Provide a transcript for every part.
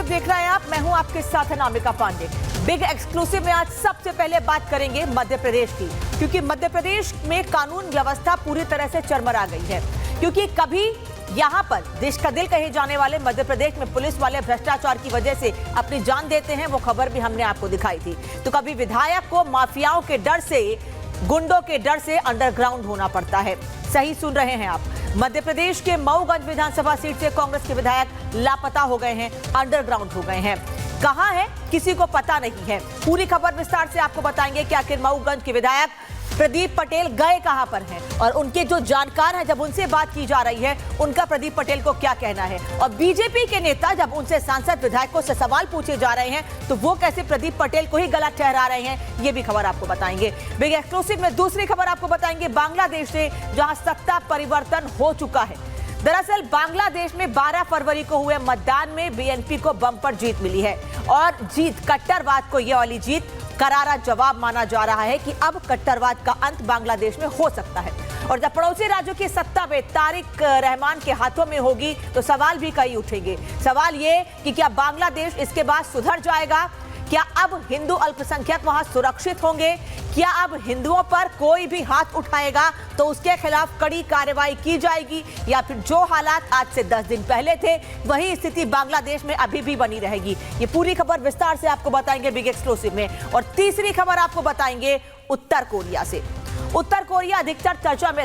Exclusive देख रहे हैं आप, मैं हूं आपके साथ अनामिका पांडे। बिग एक्सक्लूसिव में आज सबसे पहले बात करेंगे मध्य प्रदेश की, क्योंकि मध्य प्रदेश में कानून व्यवस्था पूरी तरह से चरमरा गई है। क्योंकि कभी यहां पर देश का दिल कहे जाने वाले मध्य प्रदेश में पुलिस वाले भ्रष्टाचार की वजह से अपनी जान देते हैं, वो खबर भी हमने आपको दिखाई थी। तो कभी विधायक को माफियाओं के डर से, गुंडों के डर से अंडरग्राउंड होना पड़ता है। सही सुन रहे हैं आप, मध्य प्रदेश के मऊगंज विधानसभा सीट से कांग्रेस के विधायक लापता हो गए हैं, अंडरग्राउंड हो गए हैं। कहां है किसी को पता नहीं है। पूरी खबर विस्तार से आपको बताएंगे कि आखिर मऊगंज के विधायक प्रदीप पटेल गए कहां पर हैं और उनके जो जानकार हैं, जब उनसे बात की जा रही है, उनका प्रदीप पटेल को क्या कहना है। और बीजेपी के नेता जब उनसे सांसद विधायकों से सवाल पूछे जा रहे हैं, तो वो कैसे प्रदीप पटेल को ही गलत ठहरा रहे हैं, ये भी खबर आपको बताएंगे। बिग एक्सक्लूसिव में दूसरी खबर आपको बताएंगे बांग्लादेश से, जहां सत्ता परिवर्तन हो चुका है। दरअसल बांग्लादेश में 12 फरवरी को हुए मतदान में बीएनपी को बम्पर जीत मिली है और जीत कट्टरवाद को, ये वाली जीत करारा जवाब माना जा रहा है कि अब कट्टरवाद का अंत बांग्लादेश में हो सकता है। और जब पड़ोसी राज्यों की सत्ता में तारिक रहमान के हाथों में होगी, तो सवाल भी कई उठेंगे। सवाल ये कि क्या बांग्लादेश इसके बाद सुधर जाएगा? क्या अब हिंदू अल्पसंख्यक वहां सुरक्षित होंगे? क्या अब हिंदुओं पर कोई भी हाथ उठाएगा तो उसके खिलाफ कड़ी कार्रवाई की जाएगी, या फिर जो हालात आज से 10 दिन पहले थे वही स्थिति बांग्लादेश में अभी भी बनी रहेगी? ये पूरी खबर विस्तार से आपको बताएंगे बिग एक्सक्लूसिव में। और तीसरी खबर आपको बताएंगे उत्तर कोरिया से। उत्तर कोरिया अधिकतर चर्चा में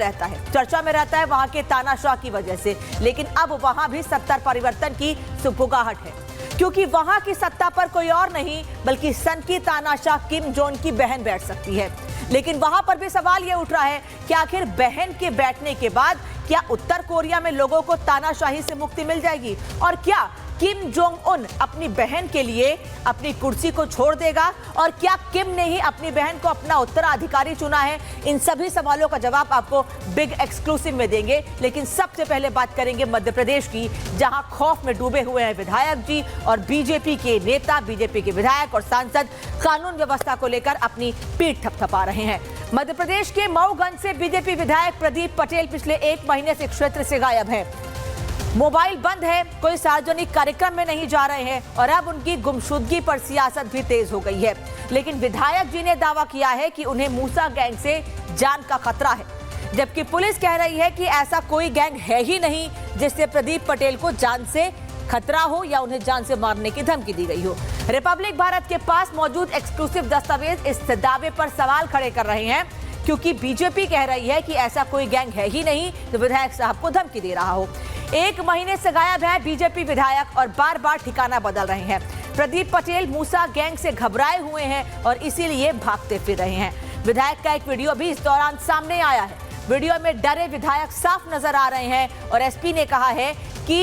रहता है वहां के तानाशाह की वजह से, लेकिन अब वहां भी सत्ता परिवर्तन की सुगबुगाहट है, क्योंकि वहां की सत्ता पर कोई और नहीं बल्कि सन की तानाशाह किम जोंग की बहन बैठ सकती है। लेकिन वहां पर भी सवाल यह उठ रहा है कि आखिर बहन के बैठने के बाद क्या उत्तर कोरिया में लोगों को तानाशाही से मुक्ति मिल जाएगी, और क्या किम जोंग उन अपनी बहन के लिए अपनी कुर्सी को छोड़ देगा, और क्या किम ने ही अपनी बहन को अपना उत्तराधिकारी चुना है? इन सभी सवालों का जवाब आपको बिग एक्सक्लूसिव में देंगे। लेकिन सबसे पहले बात करेंगे मध्य प्रदेश की, जहां खौफ में डूबे हुए हैं विधायक जी और बीजेपी के नेता, बीजेपी के विधायक और सांसद कानून व्यवस्था को लेकर अपनी पीठ थपथपा रहे हैं। मध्य प्रदेश के मऊगंज से बीजेपी विधायक प्रदीप पटेल पिछले 1 महीने से क्षेत्र से गायब है। मोबाइल बंद है, कोई सार्वजनिक कार्यक्रम में नहीं जा रहे हैं और अब उनकी गुमशुदगी पर सियासत भी तेज हो गई है। लेकिन विधायक जी ने दावा किया है कि उन्हें मूसा गैंग से जान का खतरा है, जबकि पुलिस कह रही है कि ऐसा कोई गैंग है ही नहीं जिससे प्रदीप पटेल को जान से खतरा हो या उन्हें जान से मारने की धमकी दी गई हो। रिपब्लिक भारत के पास मौजूद एक्सक्लूसिव दस्तावेज इस दावे पर सवाल खड़े कर रहे हैं, क्योंकि बीजेपी कह रही है कि ऐसा कोई गैंग है ही नहीं जो विधायक साहब को धमकी दे रहा हो। 1 महीने से गायब है बीजेपी विधायक और बार बार ठिकाना बदल रहे हैं। प्रदीप पटेल मूसा गैंग से घबराए हुए हैं और इसीलिए भागते फिर रहे हैं। विधायक का एक वीडियो भी इस दौरान सामने आया है। वीडियो में डरे विधायक साफ नजर आ रहे हैं और एसपी ने कहा है कि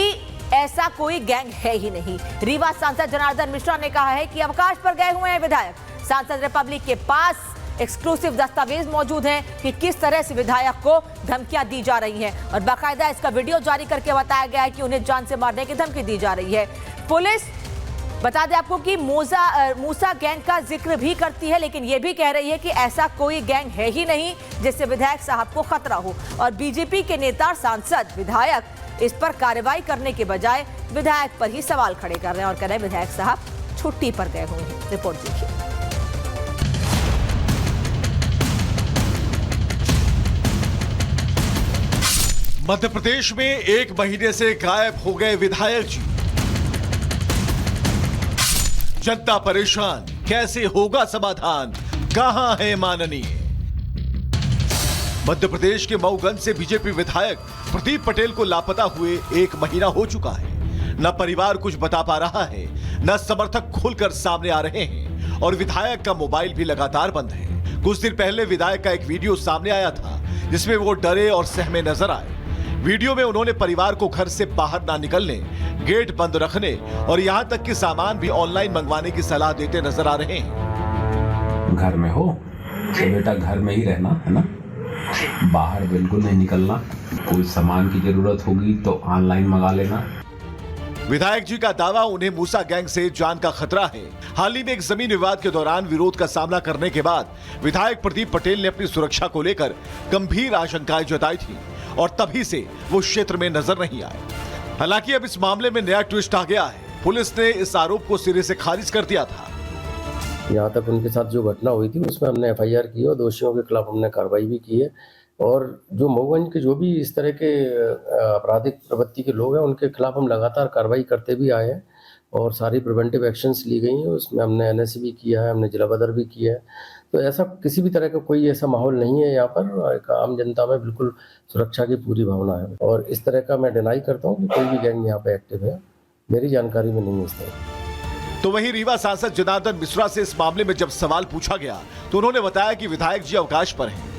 ऐसा कोई गैंग है ही नहीं। रीवा सांसद जनार्दन मिश्रा ने कहा है कि अवकाश पर गए हुए हैं विधायक। सांसद रिपब्लिक के पास एक्सक्लूसिव दस्तावेज मौजूद हैं कि किस तरह से विधायक को धमकियां दी जा रही हैं और बाकायदा इसका वीडियो जारी करके बताया गया है कि उन्हें जान से मारने की धमकी दी जा रही है। पुलिस बता दें आपको कि मूसा गैंग का जिक्र भी करती है, लेकिन यह भी कह रही है कि ऐसा कोई गैंग है ही नहीं जिससे विधायक साहब को खतरा हो। और बीजेपी के नेता, सांसद, विधायक इस पर कार्रवाई करने के बजाय विधायक पर ही सवाल खड़े कर रहे हैं और कह रहे हैं विधायक साहब छुट्टी पर गए हुए हैं। रिपोर्ट देखिए। मध्य प्रदेश में 1 महीने से गायब हो गए विधायक जी। जनता परेशान, कैसे होगा समाधान, कहां है माननीय? मध्य प्रदेश के मऊगंज से बीजेपी विधायक प्रदीप पटेल को लापता हुए 1 महीना हो चुका है। न परिवार कुछ बता पा रहा है, न समर्थक खुलकर सामने आ रहे हैं और विधायक का मोबाइल भी लगातार बंद है। कुछ दिन पहले विधायक का एक वीडियो सामने आया था जिसमें वो डरे और सहमे नजर आए। वीडियो में उन्होंने परिवार को घर से बाहर ना निकलने, गेट बंद रखने और यहां तक कि सामान भी ऑनलाइन मंगवाने की सलाह देते नजर आ रहे हैं। घर में हो तो बेटा घर में ही रहना है ना, बाहर बिल्कुल नहीं निकलना। कोई सामान की जरूरत होगी तो ऑनलाइन मंगा लेना। विधायक जी का दावा, उन्हें मूसा गैंग से जान का खतरा है। हाल ही में एक जमीन विवाद के दौरान विरोध का सामना करने के बाद विधायक प्रदीप पटेल ने अपनी सुरक्षा को लेकर गंभीर आशंकाएं जताई थी और तभी से वो क्षेत्र में नजर नहीं आए। हालांकि अब इस मामले में नया ट्विस्ट आ गया है। पुलिस ने इस आरोप को सिरे से खारिज कर दिया था। यहाँ तक उनके साथ जो घटना हुई थी उसमें हमने FIR की और दोषियों के खिलाफ हमने कार्रवाई भी की है। और जो मऊगंज के जो भी इस तरह के आपराधिक प्रवृत्ति के लोग हैं उनके खिलाफ हम लगातार कार्रवाई करते भी आए हैं और सारी प्रिवेंटिव एक्शंस ली गई हैं। उसमें हमने NSC भी किया है, हमने जिला बदर भी किया है। तो ऐसा किसी भी तरह का कोई ऐसा माहौल नहीं है यहाँ पर। एक आम जनता में बिल्कुल सुरक्षा की पूरी भावना है और इस तरह का मैं डिनाई करता हूँ कि कोई भी गैंग यहाँ पे एक्टिव है, मेरी जानकारी में नहीं है इस तरह। तो वहीं रीवा सांसद जनार्दन मिश्रा से इस मामले में जब सवाल पूछा गया तो उन्होंने बताया कि विधायक जी अवकाश पर हैं।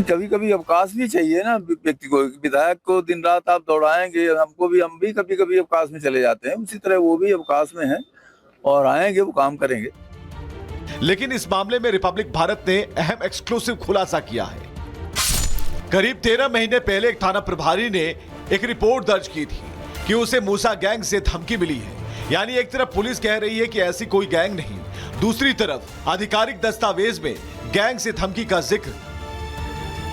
कभी कभी अवकाश भी चाहिए ना व्यक्ति को। विधायक को दिन रात आप दौड़ाएंगे, हम भी कभी कभी अवकाश में चले जाते हैं, उसी तरह वो भी अवकाश में हैं और आएंगे, वो काम करेंगे। लेकिन इस मामले में रिपब्लिक भारत ने अहम एक्सक्लूसिव खुलासा किया है। करीब 13 महीने पहले एक थाना प्रभारी ने एक रिपोर्ट दर्ज की थी कि उसे मूसा गैंग से धमकी मिली है। यानी एक तरफ पुलिस कह रही है कि ऐसी कोई गैंग नहीं, दूसरी तरफ आधिकारिक दस्तावेज में गैंग से धमकी का जिक्र।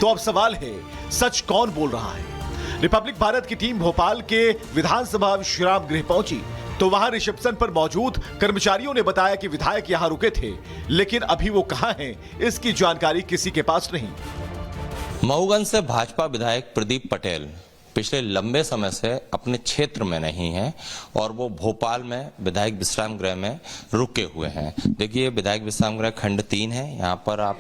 तो अब सवाल है, सच कौन बोल रहा है? रिपब्लिक भारत की टीम भोपाल के विधानसभा विश्राम गृह पहुंची तो वहां रिसेप्शन पर मौजूद कर्मचारियों ने बताया कि विधायक यहां रुके थे, लेकिन अभी वो कहां हैं इसकी जानकारी किसी के पास नहीं। मऊगंज से भाजपा विधायक प्रदीप पटेल पिछले लंबे समय से अपने क्षेत्र में नहीं हैं और वो भोपाल में विधायक विश्राम गृह में रुके हुए हैं। देखिए, विधायक विश्राम गृह खंड 3 है। यहाँ पर आप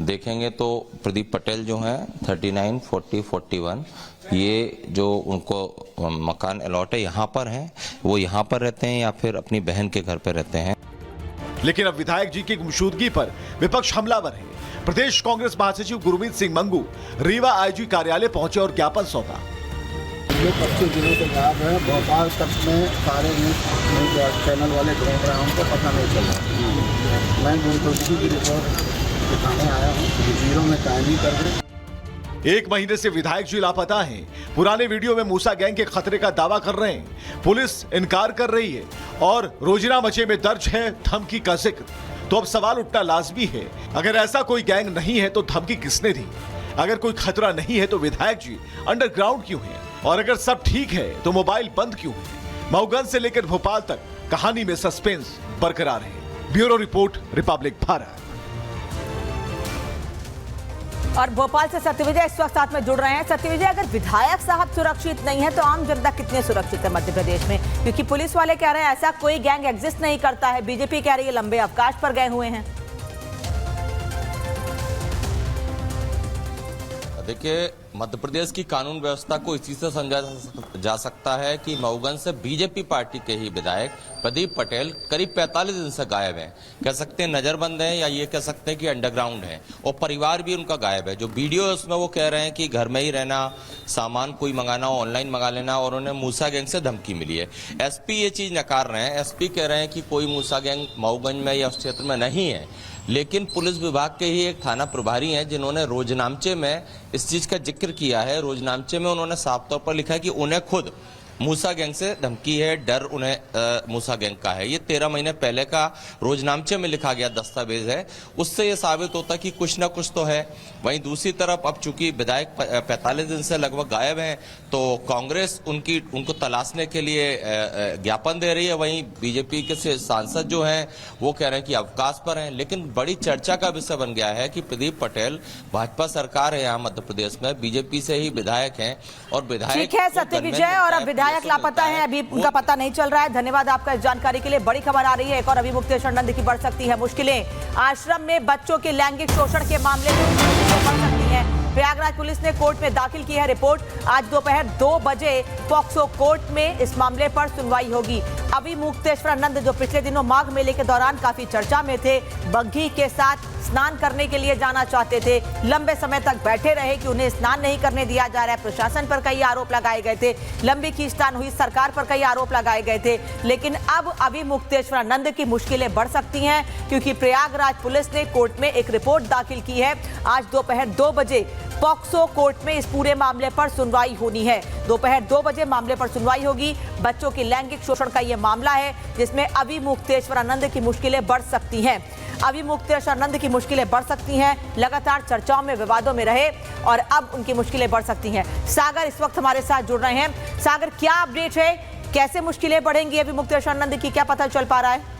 देखेंगे तो प्रदीप पटेल जो हैं 39, 40, 41 ये जो उनको मकान अलॉट है यहाँ पर हैं, वो यहाँ पर रहते हैं या फिर अपनी बहन के घर पर रहते हैं। लेकिन अब विधायक जी की गुमशुदगी पर विपक्ष हमलावर है। प्रदेश कांग्रेस महासचिव गुरमीत सिंह मंगू रीवा IG कार्यालय पहुंचे और ज्ञापन सौंपा। ये 25 दिनों से गायब है। भोपाल तक में सारे न्यूज चैनल वाले घूम रहे हैं, उनको पता नहीं चल रहा। मैं गुमशुदगी की रिपोर्ट दिखाने आया हूँ, जीरो में कायमी कर दें। 1 महीने से विधायक जी लापता हैं। पुराने वीडियो में मूसा गैंग के खतरे का दावा कर रहे हैं, पुलिस इनकार कर रही है और रोजिनामचे में दर्ज है धमकी का जिक्र। तो अब सवाल उठना लाजमी है, अगर ऐसा कोई गैंग नहीं है तो धमकी किसने दी? अगर कोई खतरा नहीं है तो विधायक जी अंडरग्राउंड क्यों है? और अगर सब ठीक है तो मोबाइल बंद क्यों है? मऊगंज से लेकर भोपाल तक कहानी में सस्पेंस बरकरार है। Bureau report, Republic Bharat. और भोपाल से सत्यविजय इस वक्त साथ में जुड़ रहे हैं। सत्यविजय, अगर विधायक साहब सुरक्षित नहीं है तो आम जनता कितने सुरक्षित है मध्य प्रदेश में? क्योंकि पुलिस वाले कह रहे हैं ऐसा कोई गैंग एग्जिस्ट नहीं करता है, बीजेपी कह रही है लंबे अवकाश पर गए हुए हैं। देखिए, मध्य प्रदेश की कानून व्यवस्था को इसी से समझा जा सकता है कि मऊगंज से बीजेपी पार्टी के ही विधायक प्रदीप पटेल करीब 45 दिन से गायब हैं। कह सकते हैं नजरबंद हैं या ये कह सकते हैं कि अंडरग्राउंड है और परिवार भी उनका गायब है। जो वीडियो है उसमें वो कह रहे हैं कि घर में ही रहना, सामान कोई मंगाना हो ऑनलाइन मंगा लेना और उन्हें मूसा गैंग से धमकी मिली है। SP ये चीज नकार रहे हैं। SP कह रहे हैं कि कोई मूसा गैंग मऊगंज में या उस क्षेत्र में नहीं है, लेकिन पुलिस विभाग के ही एक थाना प्रभारी हैं जिन्होंने रोजनामचे में इस चीज का जिक्र किया है। रोजनामचे में उन्होंने साफ तौर पर लिखा है कि उन्हें खुद मूसा गैंग से धमकी है, डर उन्हें मूसा गैंग का है। ये 13 महीने पहले का रोजनामचे में लिखा गया दस्तावेज है, उससे ये साबित होता है कि कुछ ना कुछ तो है। वहीं दूसरी तरफ अब चूंकि विधायक 45 दिन से लगभग गायब हैं तो कांग्रेस उनको तलाशने के लिए ज्ञापन दे रही है। वहीं बीजेपी के सांसद जो हैं वो कह रहे हैं कि अवकाश पर हैं। लेकिन बड़ी चर्चा का विषय बन गया है कि प्रदीप पटेल, भाजपा सरकार है यहाँ मध्य प्रदेश में, बीजेपी से ही विधायक हैं और विधायक ठीक है सत्यविजय, और अब विधायक लापता है, अभी उनका पता नहीं चल रहा है। धन्यवाद आपका इस जानकारी के लिए। बड़ी खबर आ रही है एक और, अभी मुक्तेश्वर नंद की बढ़ सकती है मुश्किलें। आश्रम में बच्चों के लैंगिक शोषण के मामले में बढ़ सकती है। प्रयागराज पुलिस ने कोर्ट में दाखिल की है रिपोर्ट। आज दोपहर 2 बजे पॉक्सो कोर्ट में इस मामले पर सुनवाई होगी। अभी मुक्तेश्वर नंद जो पिछले दिनों माघ मेले के दौरान काफी चर्चा में थे, बग्घी के साथ स्नान करने के लिए जाना चाहते थे, लंबे समय तक बैठे रहे कि उन्हें स्नान नहीं करने दिया जा रहा है। प्रशासन पर कई आरोप लगाए गए थे, लंबी खींचतान हुई, सरकार पर कई आरोप लगाए गए थे। लेकिन अब अभी मुक्तेश्वर नंद की मुश्किलें बढ़ सकती हैं क्योंकि प्रयागराज पुलिस ने कोर्ट में एक रिपोर्ट दाखिल की है। आज दोपहर 2 बजे पॉक्सो कोर्ट में इस पूरे मामले पर सुनवाई होनी है। दोपहर 2 बजे मामले पर सुनवाई होगी। बच्चों के लैंगिक शोषण का यह मामला है जिसमें अभी मुक्तेश्वरानंद की मुश्किलें बढ़ सकती हैं। अभी मुक्तेश्वरानंद की मुश्किलें बढ़ सकती हैं, लगातार चर्चाओं में, विवादों में रहे और अब उनकी मुश्किलें बढ़ सकती हैं। सागर इस वक्त हमारे साथ जुड़ रहे हैं। सागर, क्या अपडेट है, कैसे मुश्किलें बढ़ेंगी अभी मुक्तेश्वर नंद की, क्या पता चल पा रहा है?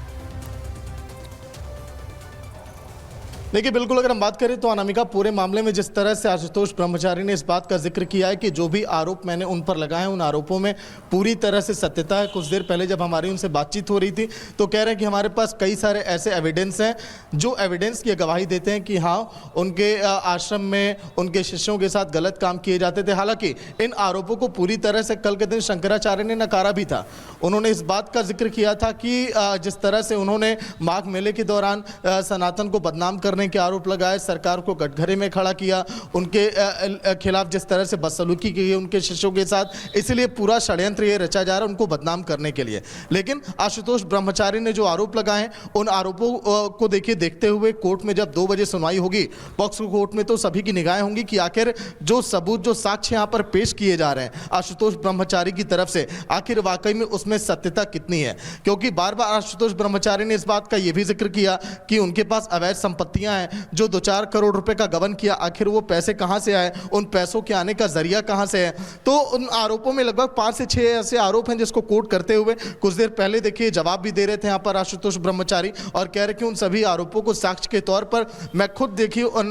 देखिए बिल्कुल, अगर हम बात करें तो अनामिका, पूरे मामले में जिस तरह से आशुतोष ब्रह्मचारी ने इस बात का जिक्र किया है कि जो भी आरोप मैंने उन पर लगाए हैं उन आरोपों में पूरी तरह से सत्यता है। कुछ देर पहले जब हमारी उनसे बातचीत हो रही थी तो कह रहे हैं कि हमारे पास कई सारे ऐसे एविडेंस हैं जो एविडेंस की गवाही देते हैं कि हाँ, उनके आश्रम में उनके शिष्यों के साथ गलत काम किए जाते थे। हालांकि इन आरोपों को पूरी तरह से कल के दिन शंकराचार्य ने नकारा भी था। उन्होंने इस बात का जिक्र किया था कि जिस तरह से उन्होंने माघ मेले के दौरान सनातन को बदनाम करने के आरोप लगाए, सरकार को कटघरे में खड़ा किया, उनके खिलाफ जिस तरह से बदसलूकी की उनके शिष्यों के साथ, इसलिए पूरा षड्यंत्र ये रचा जा रहा है उनको बदनाम करने के लिए। लेकिन आशुतोष ब्रह्मचारी ने जो आरोप लगाए हैं उन आरोपों को देखिए देखते हुए कोर्ट में जब 2 बजे सुनवाई होगी पॉक्सो कोर्ट में, तो सभी की निगाहें होंगी कि आखिर जो सबूत, जो साक्ष्य यहाँ पर पेश किए जा रहे हैं आशुतोष ब्रह्मचारी की तरफ से, आखिर वाकई में उसमें सत्यता कितनी है। क्योंकि बार बार आशुतोष ब्रह्मचारी ने इस बात का यह भी जिक्र किया कि उनके पास अवैध संपत्तियां हैं, जो 2-4 करोड़ रुपए का गबन किया, आखिर वो पैसे कहां से आए, उन पैसों के आने का जरिया कहां से है। तो उन आरोपों में लगभग 5 से 6 ऐसे आरोप हैं जिसको कोर्ट करते हुए कुछ देर पहले देखिए जवाब भी दे रहे थे यहाँ पर आशुतोष ब्रह्मचारी, और कह रहे कि उन सभी आरोपों को साक्ष्य के तौर पर मैं खुद देखिए उन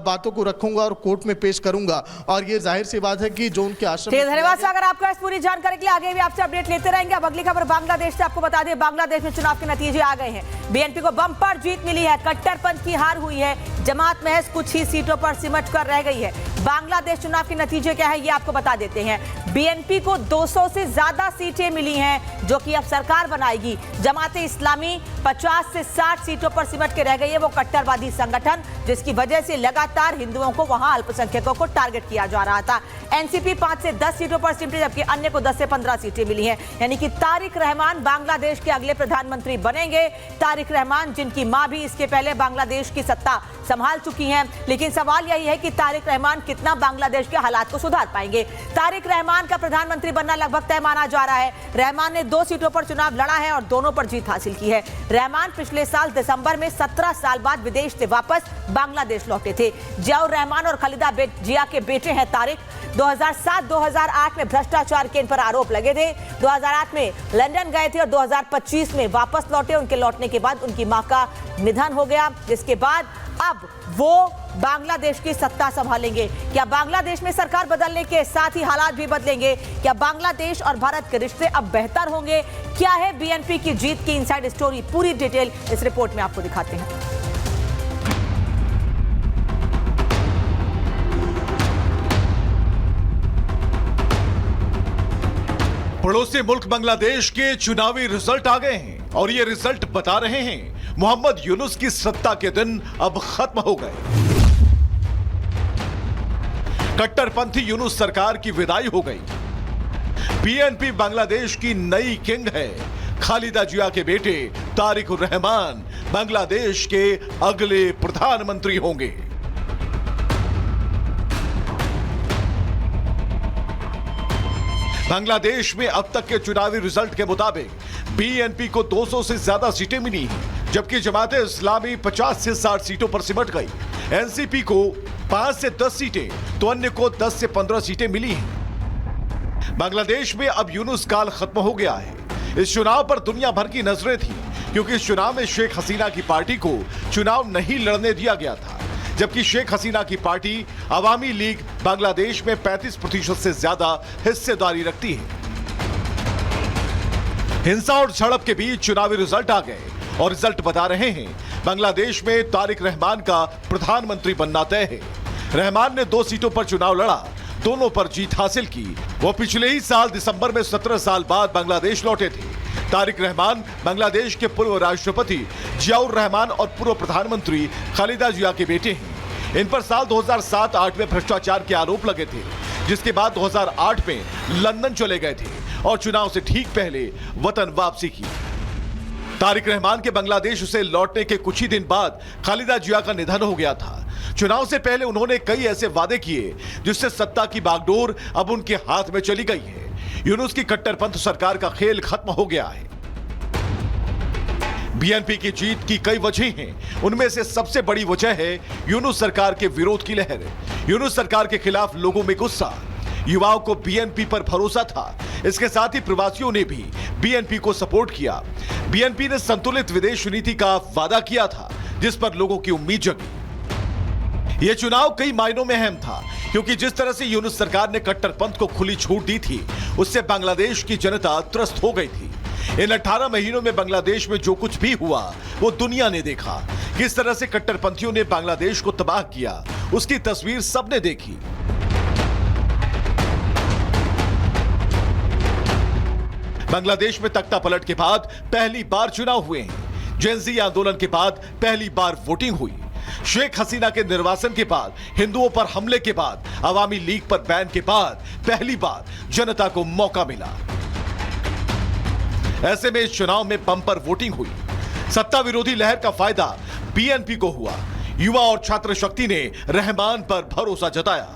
बातों को रखूंगा और कोर्ट में पेश करूंगा। और ये जाहिर सी बात है कि जो उनके आश्रम। धन्यवाद सागर आपका इस पूरी जानकारी के लिए। आगे भी आपसे अपडेट लेते रहेंगे। अब अगली खबर बांग्लादेश से आपको बता दें, बांग्लादेश में चुनाव के नतीजे आ गए हैं। बीएनपी को बम्पर जीत मिली है, कट्टरपंथ की हार हुई है, जमात महज कुछ ही सीटों पर सिमट कर रह गई है। बांग्लादेश चुनाव के नतीजे क्या है ये आपको बता देते हैं। बीएनपी को 200 से ज्यादा सीटें मिली हैं जो कि अब सरकार बनाएगी। जमाते इस्लामी 50 से 60 सीटों पर सिमट के रह गई है, वो कट्टरवादी संगठन जिसकी वजह से लगातार हिंदुओं को, वहां अल्पसंख्यकों को टारगेट किया जा रहा था। एनसीपी 5 से 10 सीटों पर सिमटी, जबकि अन्य को 10 से 15 सीटें मिली हैं। यानी कि तारिक रहमान बांग्लादेश के अगले प्रधानमंत्री बनेंगे। तारिक रहमान जिनकी मां भी इसके पहले बांग्लादेश की सत्ता संभाल चुकी हैं। लेकिन सवाल यही है कि तारिक रहमान कितना बांग्लादेश के हालात को सुधार पाएंगे। तारिक रहमान का प्रधानमंत्री बनना लगभग तय माना जा रहा है। रहमान ने 2 सीटों पर चुनाव लड़ा है और दोनों पर जीत हासिल की है। रहमान पिछले साल दिसंबर में 17 साल बाद विदेश से वापस बांग्लादेश लौटे थे। जियाउर रहमान और खालिदा जिया के बेटे हैं तारिक। 2007-2008 में भ्रष्टाचार के इन पर आरोप लगे थे। 2008 में लंदन गए थे और 2025 में वापस लौटे। उनके लौटने के बाद उनकी मां का निधन हो गया, जिसके बाद अब वो बांग्लादेश की सत्ता संभालेंगे। क्या बांग्लादेश में सरकार बदलने के साथ ही हालात भी बदलेंगे? क्या बांग्लादेश और भारत के रिश्ते अब बेहतर होंगे? क्या है बीएनपी की जीत की इनसाइड स्टोरी? पूरी डिटेल इस रिपोर्ट में आपको दिखाते हैं। पड़ोसी मुल्क बांग्लादेश के चुनावी रिजल्ट आ गए हैं और ये रिजल्ट बता रहे हैं मोहम्मद यूनुस की सत्ता के दिन अब खत्म हो गए। कट्टरपंथी यूनुस सरकार की विदाई हो गई। बीएनपी बांग्लादेश की नई किंग है। खालिदा जिया के बेटे तारिक रहमान बांग्लादेश के अगले प्रधानमंत्री होंगे। बांग्लादेश में अब तक के चुनावी रिजल्ट के मुताबिक बीएनपी को 200 से ज्यादा सीटें मिली हैं, जबकि जमाते इस्लामी 50 से 60 सीटों पर सिमट गई। एनसीपी को 5 से 10 सीटें तो अन्य को 10 से 15 सीटें मिली हैं। बांग्लादेश में अब यूनुस काल खत्म हो गया है। इस चुनाव पर दुनिया भर की नजरें थी, क्योंकि इस चुनाव में शेख हसीना की पार्टी को चुनाव नहीं लड़ने दिया गया था, जबकि शेख हसीना की पार्टी अवामी लीग बांग्लादेश में 35% से ज्यादा हिस्सेदारी रखती है। हिंसा और झड़प के बीच चुनावी रिजल्ट आ गए और रिजल्ट बता रहे हैं बांग्लादेश में तारिक रहमान का प्रधानमंत्री बनना तय है। रहमान ने 2 सीटों पर चुनाव लड़ा, दोनों पर जीत हासिल की। वो पिछले ही साल दिसंबर में 17 साल बाद बांग्लादेश लौटे थे। तारिक रहमान बांग्लादेश के पूर्व राष्ट्रपति जियाउर रहमान और पूर्व प्रधानमंत्री खालिदा जिया के बेटे हैं। इन पर साल 2007-8 में भ्रष्टाचार के आरोप लगे थे, जिसके बाद 2008 में लंदन चले गए थे और चुनाव से ठीक पहले वतन वापसी की। तारिक रहमान के बांग्लादेश से लौटने के कुछ ही दिन बाद खालिदा जिया का निधन हो गया था। चुनाव से पहले उन्होंने कई ऐसे वादे किए जिससे सत्ता की बागडोर अब उनके हाथ में चली गई है। यूनुस की कट्टरपंथ सरकार का खेल खत्म हो गया है। बीएनपी की जीत की कई वजह हैं। उनमें से सबसे बड़ी वजह है यूनुस सरकार के विरोध की लहर। यूनुस सरकार के खिलाफ लोगों में गुस्सा। युवाओं को बीएनपी पर भरोसा था। इसके साथ ही प्रवासियों ने भी बीएनपी को सपोर्ट किया। बीएनपी ने संतुलित विदेश नीति का वादा किया था, जिस पर लोगों की उम्मीद जगी। यह चुनाव कई मायनों में अहम था, क्योंकि जिस तरह से यूनुस सरकार ने कट्टरपंथ को खुली छूट दी थी, उससे बांग्लादेश की जनता त्रस्त हो गई थी। इन 18 महीनों में बांग्लादेश में जो कुछ भी हुआ वो दुनिया ने देखा। किस तरह से कट्टरपंथियों ने बांग्लादेश को तबाह किया, उसकी तस्वीर सबने देखी। बांग्लादेश में तख्ता पलट के बाद पहली बार चुनाव हुए हैं। जेनजी आंदोलन के बाद पहली बार वोटिंग हुई। शेख हसीना के निर्वासन के बाद, हिंदुओं पर हमले के बाद, अवामी लीग पर बैन के बाद पहली बार जनता को मौका मिला। ऐसे में इस चुनाव में बम्पर वोटिंग हुई। सत्ता विरोधी लहर का फायदा बीएनपी को हुआ। युवा और छात्र शक्ति ने रहमान पर भरोसा जताया।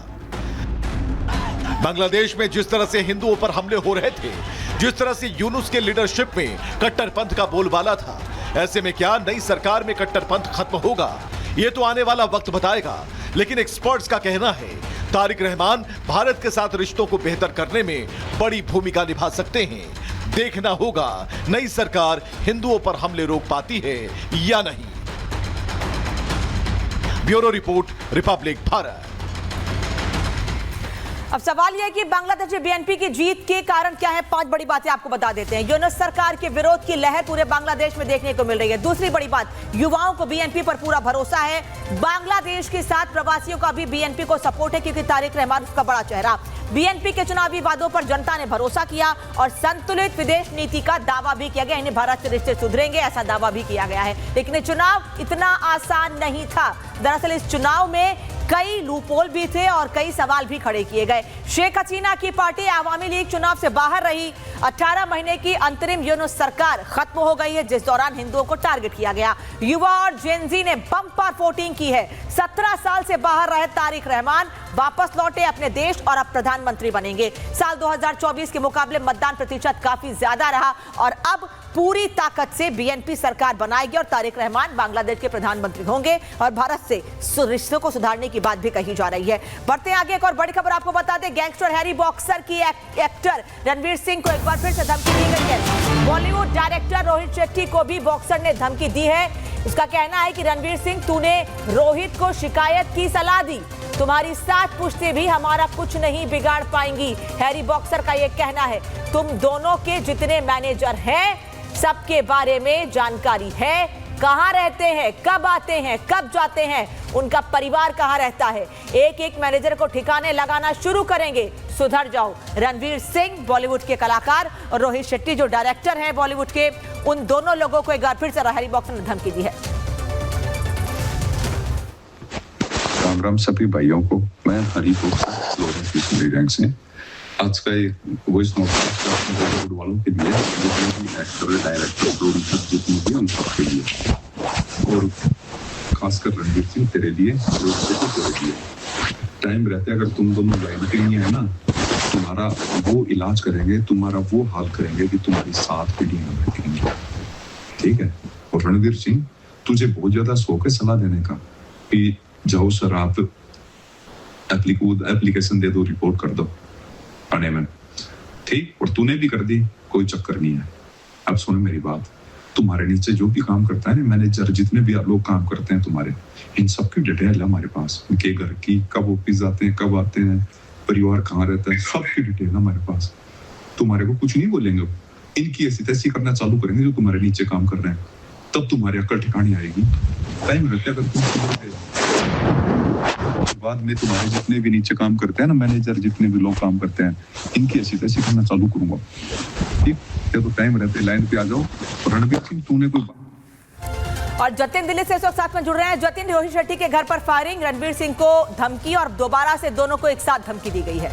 बांग्लादेश में जिस तरह से हिंदुओं पर हमले हो रहे थे, जिस तरह से यूनुस के लीडरशिप में कट्टरपंथ का बोलबाला था, ऐसे में क्या नई सरकार में कट्टरपंथ खत्म होगा? ये तो आने वाला वक्त बताएगा। लेकिन एक्सपर्ट्स का कहना है तारिक रहमान भारत के साथ रिश्तों को बेहतर करने में बड़ी भूमिका निभा सकते हैं। देखना होगा नई सरकार हिंदुओं पर हमले रोक पाती है या नहीं। Bureau report, Republic Bharat. अब सवाल यह है कि बांग्लादेश में बीएनपी की जीत के कारण क्या है। 5 बड़ी बातें आपको बता देते हैं। यूनुस सरकार के विरोध की लहर पूरे बांग्लादेश में देखने को मिल रही है। दूसरी बड़ी बात, युवाओं को बीएनपी पर पूरा भरोसा है। बांग्लादेश के साथ प्रवासियों का भी बीएनपी को सपोर्ट है, क्योंकि तारिक रहमान उसका बड़ा चेहरा। बीएनपी के चुनावी वादों पर जनता ने भरोसा किया और संतुलित विदेश नीति का दावा भी किया गया। इन्हें भारत से रिश्ते सुधरेंगे, ऐसा दावा भी किया गया है। लेकिन ये चुनाव इतना आसान नहीं था। दरअसल इस चुनाव में कई लूपहोल भी थे और कई सवाल भी खड़े किए गए। शेख हसीना की पार्टी अवामी लीग चुनाव से बाहर रही। 18 महीने की अंतरिम यूनुस सरकार खत्म हो गई है, जिस दौरान हिंदुओं को टारगेट किया गया। युवा और जेनजी ने बम्पर वोटिंग की है। 17 साल से बाहर रहे तारिक रहमान वापस लौटे अपने देश और अब प्रधानमंत्री बनेंगे। साल 2024 के मुकाबले मतदान प्रतिशत काफी ज्यादा रहा और अब पूरी ताकत से बीएनपी सरकार बनाएगी और तारिक रहमान बांग्लादेश के प्रधानमंत्री होंगे और भारत से रिश्तों को सुधारने की बात भी कही जा रही है। बढ़ते आगे, एक और बड़ी खबर आपको बता दें। गैंगस्टर हैरी बॉक्सर की एक्टर रणवीर सिंह को एक बार फिर से धमकी दी गई है। बॉलीवुड डायरेक्टर रोहित शेट्टी को भी बॉक्सर ने धमकी दी है। उसका कहना है कि रणवीर सिंह, तूने रोहित को शिकायत की सलाह दी, तुम्हारी 7 पुश्तें भी हमारा कुछ नहीं बिगाड़ पाएंगी। हैरी बॉक्सर का यह कहना है। तुम दोनों के जितने मैनेजर हैं सबके बारे में जानकारी है, कहां रहते हैं, कब आते हैं, कब जाते हैं, उनका परिवार कहां रहता है। एक एक मैनेजर को ठिकाने लगाना शुरू करेंगे, सुधर जाओ। रणवीर सिंह बॉलीवुड के कलाकार और रोहित शेट्टी जो डायरेक्टर हैं बॉलीवुड के, उन दोनों लोगों को एक बार फिर से हैरी बॉक्सर ने धमकी दी है। राम राम सभी भाइयों को। मैं हरी बॉक्सर से आज का एक वॉइस नोट बॉलीवुड वालों के लिए, जितने भी एक्टर, डायरेक्टर, प्रोड्यूसर जितने भी, उन सबके लिए, और खासकर रणवीर सिंह तेरे लिए, तेरे लिए टाइम रहते अगर तुम दोनों लाइन पे नहीं है ना, तुम्हारा वो इलाज करेंगे, तुम्हारा वो हाल करेंगे कि तुम्हारी 7 पीढ़ी में बैठेंगे। ठीक है। और रणवीर सिंह, तुझे बहुत ज्यादा शौक है सलाह देने का कि जाओ सर आप एप्लीकेशन दे दो, रिपोर्ट कर दो थाने में। ठीक, और तूने भी कर दी, कोई चक्कर नहीं है। अब सुनो मेरी बात, तुम्हारे नीचे जो भी काम करता है ना, मैनेजर जितने भी लोग काम करते हैं तुम्हारे, इन सबकी डिटेल है हमारे पास। उनके घर की, कब ऑफिस जाते हैं, कब आते हैं, परिवार कहाँ रहता है, सबकी डिटेल है हमारे पास। तुम्हारे को कुछ नहीं बोलेंगे, इनकी ऐसी तैसी करना चालू करेंगे जो तुम्हारे नीचे काम कर रहे हैं, तब तुम्हारी अक्ल ठिकानी आएगी। टाइम रहता है अगर तुम बाद में तुम्हारे जितने भी नीचे काम करते हैं ना, मैनेजर जितने भी लोग काम करते हैं, इनकी ऐसी तैसी करना चालू करूंगा। ठीक है, तो टाइम रहते लाइन पे आ जाओ। रणवीर सिंह, तूने कोई। और जतिन दिल्ली से इस वक्त साथ में जुड़ रहे हैं। जतिन, रोहित शेट्टी के घर पर फायरिंग, रणवीर सिंह को धमकी और दोबारा से दोनों को एक साथ धमकी दी गई है।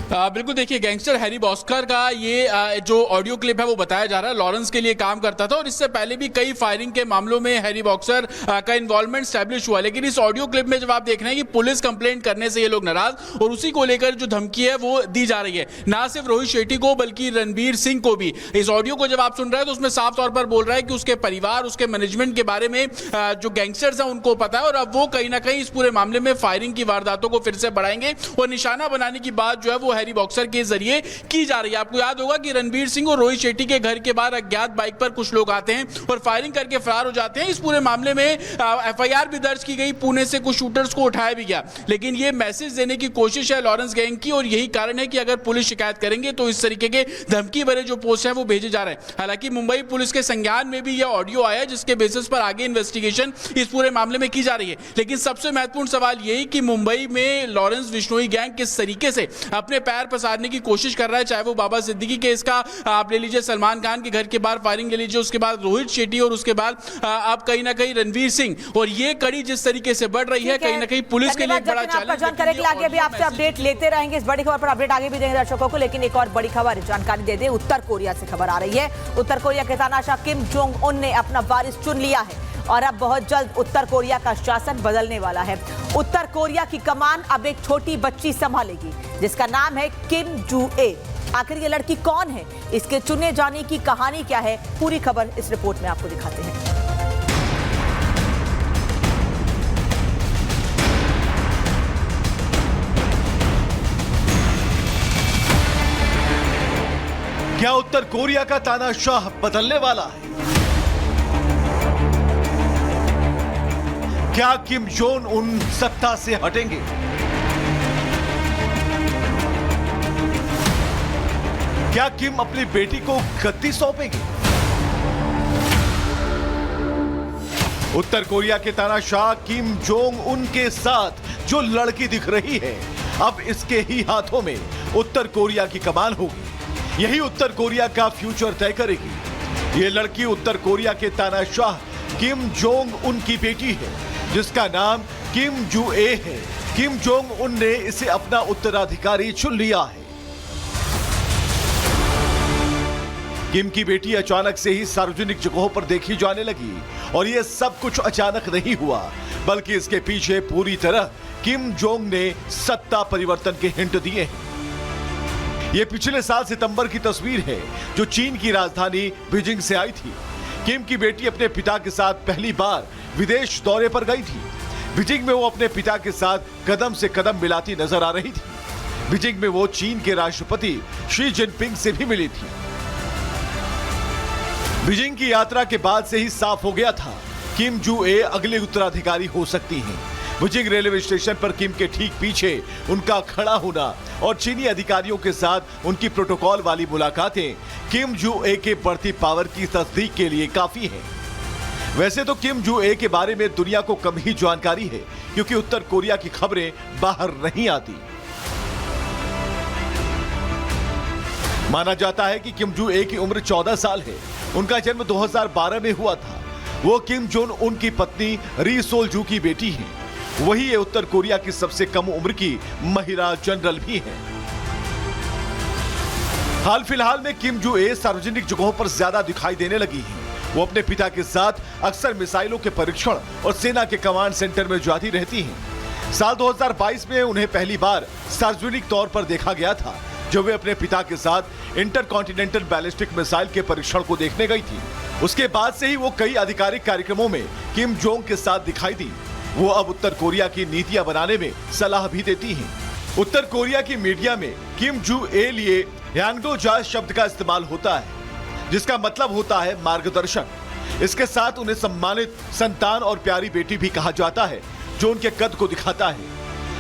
बिल्कुल, देखिए गैंगस्टर हैरी बॉस्कर का ये जो ऑडियो क्लिप है वो बताया जा रहा है लॉरेंस के लिए काम करता था और इससे पहले भी कई फायरिंग के मामलों में हैरी बॉक्सर का इन्वॉल्वमेंट स्टैब्लिश हुआ। लेकिन इस ऑडियो क्लिप में जब आप देख रहे हैं कि पुलिस कंप्लेंट करने से ये लोग नाराज और उसी को लेकर जो धमकी है वो दी जा रही है, ना सिर्फ रोहित शेट्टी को बल्कि रणवीर सिंह को भी। इस ऑडियो को जब आप सुन रहे हैं तो उसमें साफ तौर पर बोल रहा है कि उसके परिवार, उसके मैनेजमेंट के बारे में जो गैंगस्टर्स हैं उनको पता है और अब वो कहीं ना कहीं इस पूरे मामले में फायरिंग की वारदातों को फिर से बढ़ाएंगे और निशाना बनाने की बात जो है वो हैरी बॉक्सर के जरिए की जा रही है। आपको याद होगा कि रणवीर सिंह और रोहित शेट्टी के घर के बाहर अज्ञात बाइक पर कुछ लोग आते हैं और फायरिंग करके फरार हो जाते हैं। इस पूरे मामले में एफआईआर भी दर्ज की गई, पुणे से कुछ शूटर्स को उठाया भी गया। लेकिन ये मैसेज देने की कोशिश है लॉरेंस गैंग की और यही कारण है कि अगर पुलिस शिकायत करेंगे तो इस तरीके के धमकी भरे जो पोस्ट हैं वो भेजे जा रहे हैं। हालांकि मुंबई पुलिस के संज्ञान में भी यह ऑडियो आया जिसके बेसिस पर आगे इन्वेस्टिगेशन इस पूरे मामले में की जा रही है। लेकिन सबसे महत्वपूर्ण सवाल यही कि मुंबई में लॉरेंस बिश्नोई गैंग किस तरीके से अपने पैर पसारने की कोशिश कर रहा है, चाहे वो बाबा सिद्दीकी केस का आप ले लीजिए, सलमान खान के घर के बाहर फायरिंग ले लीजिए, उसके बाद रोहित शेट्टी और उसके बाद आप कहीं ना कहीं रणवीर सिंह, और ये कड़ी जिस तरीके से बढ़ रही है कहीं ना कहीं पुलिस के लिए एक बड़ा चैलेंज। जानकारी के लिए आगे भी आपसे अपडेट लेते रहेंगे, इस बड़ी खबर पर अपडेट आगे भी देंगे दर्शकों को। लेकिन एक और बड़ी खबर जानकारी दे दे, उत्तर कोरिया से खबर आ रही है। उत्तर कोरिया के तानाशाह किम जोंग उन ने अपना वारिस चुन लिया है और अब बहुत जल्द उत्तर कोरिया का शासन बदलने वाला है। उत्तर कोरिया की कमान अब एक छोटी बच्ची संभालेगी जिसका नाम है किम जू ए। आखिर ये लड़की कौन है, इसके चुने जाने की कहानी क्या है, पूरी खबर इस रिपोर्ट में आपको दिखाते हैं। क्या उत्तर कोरिया का तानाशाह बदलने वाला है? क्या किम जोंग उन सत्ता से हटेंगे? क्या किम अपनी बेटी को गद्दी सौंपेंगे? उत्तर कोरिया के तानाशाह किम जोंग उन के साथ जो लड़की दिख रही है, अब इसके ही हाथों में उत्तर कोरिया की कमान होगी। यही उत्तर कोरिया का फ्यूचर तय करेगी। ये लड़की उत्तर कोरिया के तानाशाह किम जोंग उन की बेटी है जिसका नाम किम जू ए है। किम जोंग उन ने इसे अपना उत्तराधिकारी चुन लिया है। किम की बेटी अचानक से ही सार्वजनिक जगहों पर देखी जाने लगी और यह सब कुछ अचानक नहीं हुआ, बल्कि इसके पीछे पूरी तरह किम जोंग ने सत्ता परिवर्तन के हिंट दिए हैं। यह पिछले साल सितंबर की तस्वीर है जो चीन की राजधानी बीजिंग से आई थी। किम की बेटी अपने पिता के साथ पहली बार विदेश दौरे पर गई थी। बीजिंग में वो अपने पिता के साथ कदम से कदम मिलाती नजर आ रही थी। बीजिंग में वो चीन के राष्ट्रपति शी जिनपिंग से भी मिली थी। बीजिंग की यात्रा के बाद से ही साफ हो गया था किम जू ए अगले उत्तराधिकारी हो सकती हैं। बीजिंग रेलवे स्टेशन पर किम के ठीक पीछे उनका खड़ा होना और चीनी अधिकारियों के साथ उनकी प्रोटोकॉल वाली मुलाकातें किम जू ए के बढ़ती पावर की तस्दीक के लिए काफी है। वैसे तो किम जू ए के बारे में दुनिया को कम ही जानकारी है क्योंकि उत्तर कोरिया की खबरें बाहर नहीं आती। माना जाता है कि किम जू ए की उम्र 14 साल है। उनका जन्म 2012 में हुआ था। वो किम जोंग उन की पत्नी री सोल जू की बेटी हैं। वही ये उत्तर कोरिया की सबसे कम उम्र की महिला जनरल भी हैं। हाल फिलहाल में किम जू ए सार्वजनिक जगहों पर ज्यादा दिखाई देने लगी हैं। वो अपने पिता के साथ अक्सर मिसाइलों के परीक्षण और सेना के कमांड सेंटर में जाती रहती हैं। साल 2022 में उन्हें पहली बार सार्वजनिक तौर पर देखा गया था जब वे अपने पिता के साथ इंटरकॉन्टिनेंटल बैलिस्टिक मिसाइल के परीक्षण को देखने गई थी। उसके बाद से ही वो कई आधिकारिक कार्यक्रमों में किम जोंग के साथ दिखाई दी। वो अब उत्तर कोरिया की नीतियां बनाने में सलाह भी देती हैं। उत्तर कोरिया की मीडिया में किम जू ए लिए यांगडो जा शब्द का इस्तेमाल होता है जिसका मतलब होता है मार्गदर्शक। इसके साथ उन्हें सम्मानित संतान और प्यारी बेटी भी कहा जाता है जो उनके कद को दिखाता है।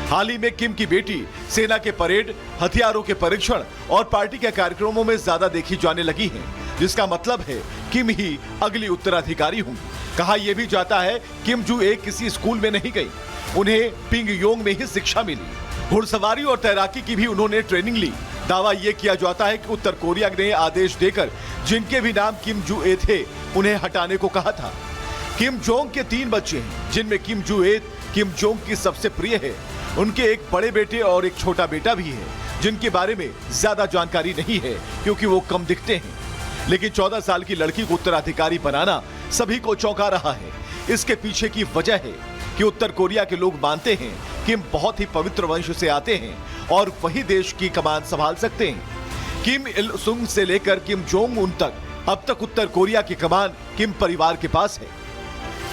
हाल ही में किम की बेटी सेना के परेड, हथियारों के परीक्षण और पार्टी के कार्यक्रमों में ज्यादा देखी जाने लगी हैं, जिसका मतलब है किम ही अगली उत्तराधिकारी होंगी। कहा यह भी जाता है किम जू ए किसी स्कूल में नहीं गई, उन्हें पिंगयोंग में ही शिक्षा मिली। घुड़सवारी और तैराकी की भी उन्होंने ट्रेनिंग ली। दावा यह किया जाता है कि उत्तर कोरिया ने आदेश देकर जिनके भी नाम किम जू ए थे उन्हें हटाने को कहा था। किम जोंग के 3 बच्चे हैं जिनमें किम जोंग की सबसे प्रिय है। उनके एक बड़े बेटे और एक छोटा बेटा भी है जिनके बारे में ज्यादा जानकारी नहीं है क्योंकि वो कम दिखते हैं। लेकिन 14 साल की लड़की को उत्तराधिकारी बनाना सभी को चौंका रहा है। इसके पीछे की वजह है कि उत्तर कोरिया के लोग मानते हैं किम बहुत ही पवित्र वंश से आते हैं और वही देश की कमान संभाल सकते हैं। किम इल सुंग से लेकर किम जोंग उन तक अब तक उत्तर कोरिया की कमान किम परिवार के पास है।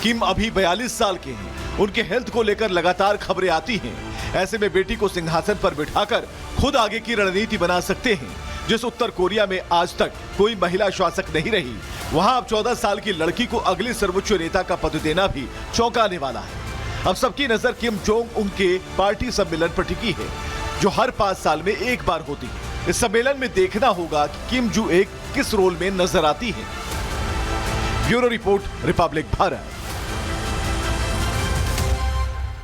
किम अभी 42 साल के हैं। उनके हेल्थ को लेकर लगातार खबरें आती हैं। ऐसे में बेटी को सिंहासन पर बिठाकर खुद आगे की रणनीति बना सकते हैं। जिस उत्तर कोरिया में आज तक कोई महिला शासक नहीं रही, वहां अब 14 साल की लड़की को अगले सर्वोच्च नेता का पद देना भी चौंकाने वाला है। अब सबकी नजर किम जोंग उन के पार्टी सम्मेलन पर टिकी है, जो हर 5 साल में एक बार होती है। इस सम्मेलन में देखना होगा कि किम जू एक किस रोल में नजर आती है। Bureau report, Republic Bharat.